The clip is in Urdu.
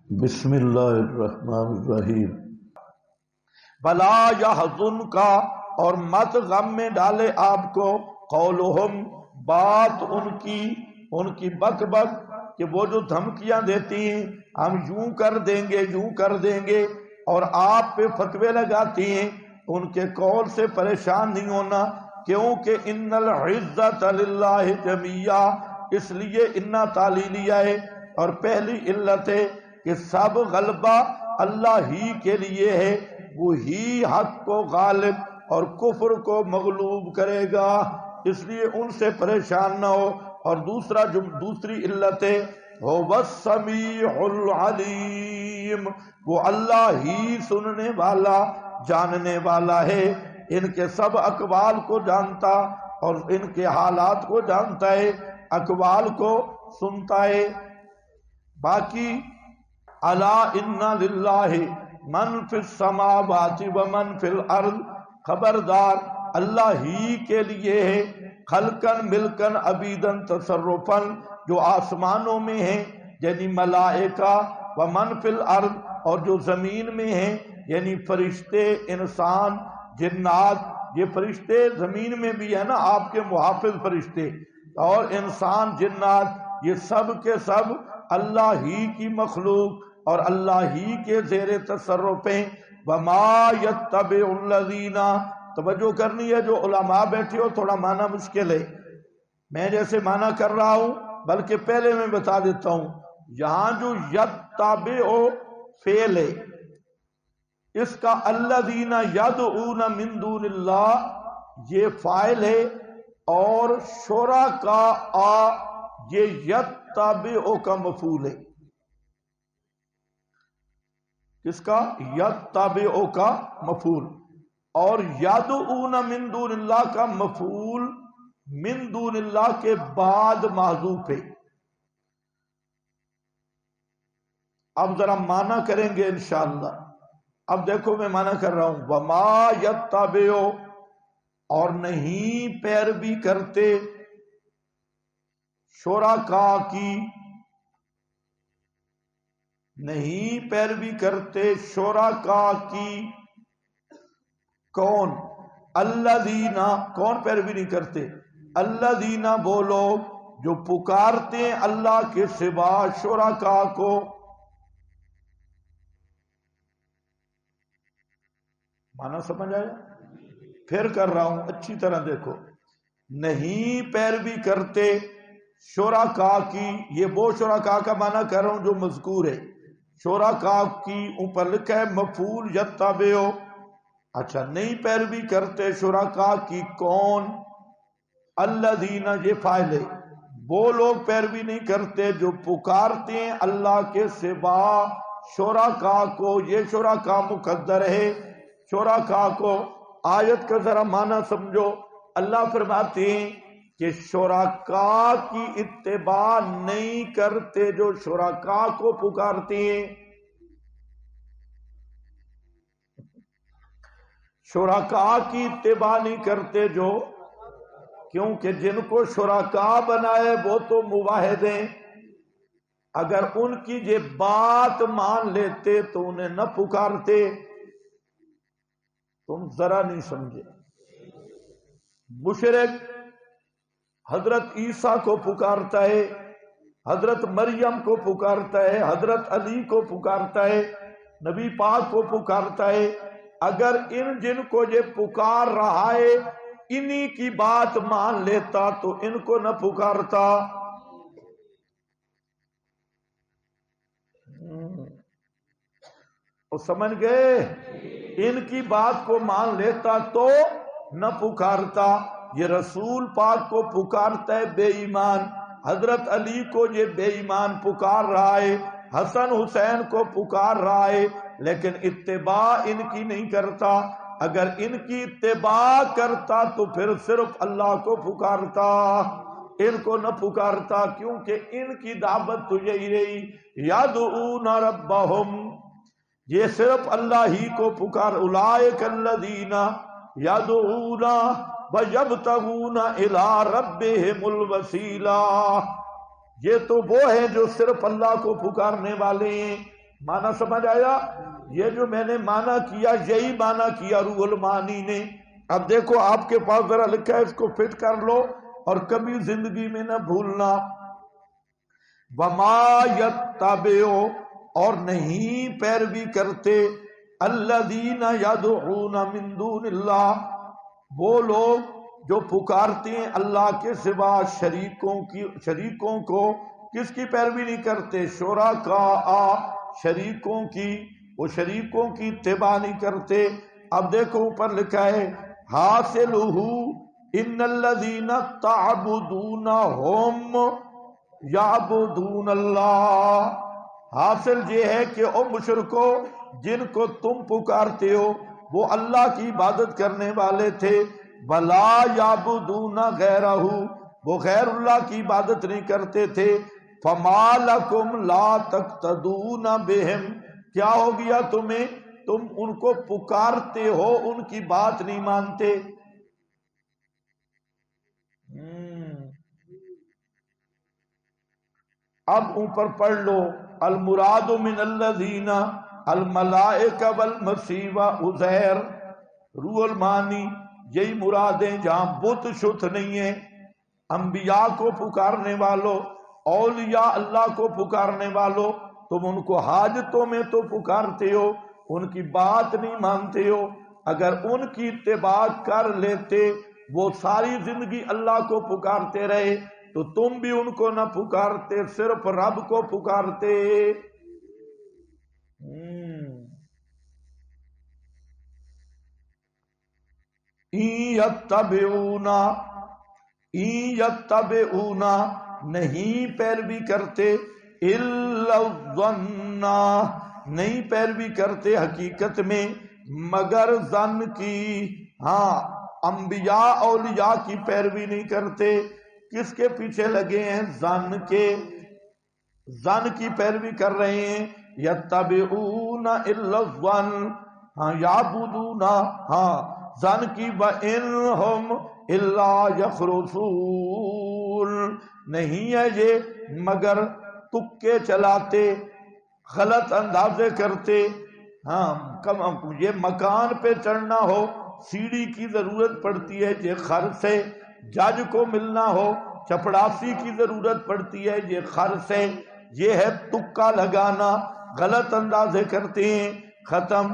بسم اللہ الرحمن الرحیم۔ بلا یحزنک، اور مت غم میں ڈالے آپ کو، قولہم، بات ان کی بک بک، کہ وہ جو دھمکیاں دیتی ہیں ہم یوں کر دیں گے یوں کر دیں گے، اور آپ پہ فتوے لگاتی ہیں، ان کے قول سے پریشان نہیں ہونا، کیونکہ ان العزت للہ جمیعا، اس لیے انا تعلیلیہ ہے، اور پہلی علت ہے کہ سب غلبہ اللہ ہی کے لیے ہے، وہی حق کو غالب اور کفر کو مغلوب کرے گا، اس لیے ان سے پریشان نہ ہو۔ اور دوسری علت ہے هو السمیع العلیم، وہ اللہ ہی سننے والا جاننے والا ہے، ان کے سب اقوال کو جانتا اور ان کے حالات کو جانتا ہے، اقوال کو سنتا ہے۔ باقی الا ان للہ من فی السماوات ومن فی الارض، خبردار اللہ ہی کے لیے ہے، خلقن ملکن عبیدن تصرفن، جو آسمانوں میں ہیں یعنی ملائکہ، ومن فی الارض، اور جو زمین میں ہیں یعنی فرشتے، انسان، جنات۔ یہ فرشتے زمین میں بھی ہے نا آپ کے محافظ فرشتے، اور انسان، جنات، یہ سب کے سب اللہ ہی کی مخلوق اور اللہ ہی کے زیر تصرف ہیں۔ وما یتبع الذین، توجہ کرنی ہے جو علماء بیٹھے ہو، تھوڑا معنی مشکل ہے، میں جیسے معنی کر رہا ہوں بلکہ پہلے میں بتا دیتا ہوں، یہاں جو یتبع فعل ہے، اس کا الذین یدعون من دون اللہ یہ فاعل ہے، اور شرکاء یہ یتبع کا مفعول ہے۔ کس کا؟ یتبع کا مفعول، اور یدعون من دون اللہ کا مفعول من دون اللہ کے بعد محذوف ہے۔ اب ذرا معنی کریں گے انشاءاللہ۔ اب دیکھو میں معنی کر رہا ہوں، وما یتبع، اور نہیں پیروی کرتے، شرکاء کی، نہیں پیروی کرتے شرکاء کی، کون؟ الذین، کون پیروی نہیں کرتے؟ الذین، وہ لوگ جو پکارتے ہیں اللہ کے سوا شرکاء کو۔ معنی سمجھ آیا؟ پھر کر رہا ہوں، اچھی طرح دیکھو، نہیں پیروی کرتے شرکاء کی، یہ وہ شرکاء کا معنی کر رہا ہوں جو مذکور ہے، شرکاء کی اوپر لکھا ہے مفعول یتبع، اچھا نہیں پیروی کرتے شرکاء کی، کون؟ الذین، یہ فاعل ہے، وہ لوگ پیروی نہیں کرتے جو پکارتے ہیں اللہ کے سوا شرکاء کو، یہ شرکاء مقدر ہے، شرکاء کو۔ آیت کا ذرا معنی سمجھو، اللہ فرماتے ہیں کہ شرکاء کی اتباع نہیں کرتے جو شرکاء کو پکارتے ہیں، شرکاء کی اتباع نہیں کرتے جو، کیونکہ جن کو شرکاء بنائے وہ تو موحد ہیں، اگر ان کی یہ بات مان لیتے تو انہیں نہ پکارتے۔ تم ذرا نہیں سمجھے، مشرک حضرت عیسیٰ کو پکارتا ہے، حضرت مریم کو پکارتا ہے، حضرت علی کو پکارتا ہے، نبی پاک کو پکارتا ہے، اگر ان جن کو یہ پکار رہا ہے انہی کی بات مان لیتا تو ان کو نہ پکارتا۔ وہ سمجھ گئے؟ ان کی بات کو مان لیتا تو نہ پکارتا۔ یہ رسول پاک کو پکارتا ہے بے ایمان، حضرت علی کو یہ بے ایمان پکار رہا ہے، حسن حسین کو پکار رہا ہے، لیکن اتباع ان کی نہیں کرتا۔ اگر ان کی اتباع کرتا تو پھر صرف اللہ کو پکارتا، ان کو نہ پکارتا، کیونکہ ان کی دعوت تو یہی رہی، یدعون ربہم، یہ صرف اللہ ہی کو پکار، اولئک الذین یدعون ویبتغون الی ربہم الوسیلہ، یہ تو وہ ہیں جو صرف اللہ کو پکارنے والے ہیں، معنی سمجھ آیا؟ یہ جو میں نے معنی کیا یہی معنی کیا روح المعانی نے۔ اب دیکھو آپ کے پاس ذرا لکھا ہے، اس کو فٹ کر لو اور کبھی زندگی میں نہ بھولنا۔ وما یتبعو، اور نہیں پیروی کرتے، الذین یدعون من دون اللہ، وہ لوگ جو پکارتے ہیں اللہ کے سوا شریکوں کو۔ کس کی پیروی نہیں کرتے؟ شرکاء، شریکوں کی، وہ شریکوں کی اتباع نہیں کرتے۔ اب دیکھو اوپر لکھا ہے حاصلہ ان الذین تعبدون ہم یعبدون اللہ۔ حاصل یہ ہے کہ او مشرکو، جن کو تم پکارتے ہو وہ اللہ کی عبادت کرنے والے تھے، ولا یعبدون غیرہ، وہ غیر اللہ کی عبادت نہیں کرتے تھے۔ فما لکم لا تقتدون بہم، کیا ہو گیا تمہیں؟ تم ان کو پکارتے ہو، ان کی بات نہیں مانتے۔ اب اوپر پڑھ لو المراد من الذین الملائکہ والمسیح وعزیر، روح المعانی یہی مرادیں جہاں بت شت نہیں ہے۔ انبیاء کو پکارنے والوں، اولیاء اللہ کو پکارنے والوں، تم ان کو حاجتوں میں تو پکارتے ہو، ان کی بات نہیں مانتے ہو۔ اگر ان کی اتباع کر لیتے، وہ ساری زندگی اللہ کو پکارتے رہے، تو تم بھی ان کو نہ پکارتے، صرف رب کو پکارتے۔ یتبعون، نہیں پیروی کرتے، الا الظن، نہیں پیروی کرتے حقیقت میں مگر ظن کی۔ ہاں، انبیاء اولیاء کی پیروی نہیں کرتے، کس کے پیچھے لگے ہیں؟ ظن کے، ظن کی پیروی کر رہے ہیں۔ یتبعون الا الظن، ہاں یعبدون، ہاں ظن کی، وَإِنْهُمْ إِلَّا يَخْرُصُونَ، نہیں ہے یہ مگر تکے چلاتے، غلط اندازے کرتے۔ ہاں یہ مکان پہ چڑھنا ہو سیڑھی کی ضرورت پڑتی ہے، یہ خر سے، جج کو ملنا ہو چپڑاسی کی ضرورت پڑتی ہے، یہ خر سے۔ یہ ہے تکا لگانا، غلط اندازے کرتے ہیں، ختم۔